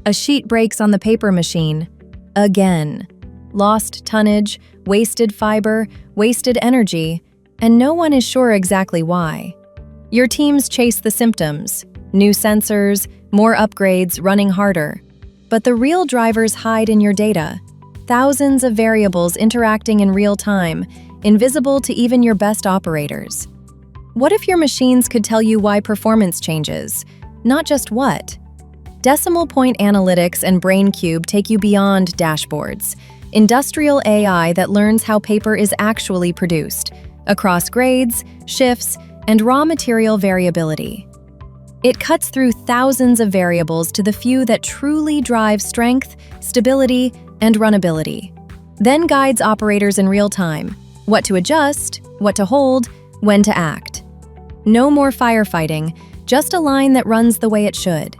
A sheet breaks on the paper machine. Again. Lost tonnage, wasted fiber, wasted energy, and no one is sure exactly why. Your teams chase the symptoms: new sensors, more upgrades, running harder. But the real drivers hide in your data. Thousands of variables interacting in real time, invisible to even your best operators. What if your machines could tell you why performance changes, not just what? Decimal point analytics and Braincube take you beyond dashboards. Industrial AI that learns how paper is actually produced, across grades, shifts, and raw material variability. It cuts through thousands of variables to the few that truly drive strength, stability, and runnability. Then guides operators in real time: what to adjust, what to hold, when to act. No more firefighting, just a line that runs the way it should.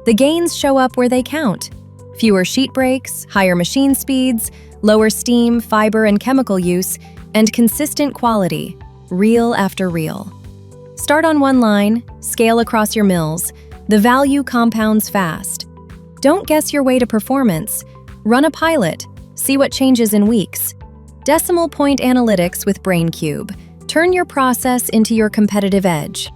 The gains show up where they count: fewer sheet breaks, higher machine speeds, lower steam, fiber, and chemical use, and consistent quality, reel after reel. Start on one line, scale across your mills. The value compounds fast. Don't guess your way to performance. Run a pilot. See what changes in weeks. Decimal point analytics with Braincube. Turn your process into your competitive edge.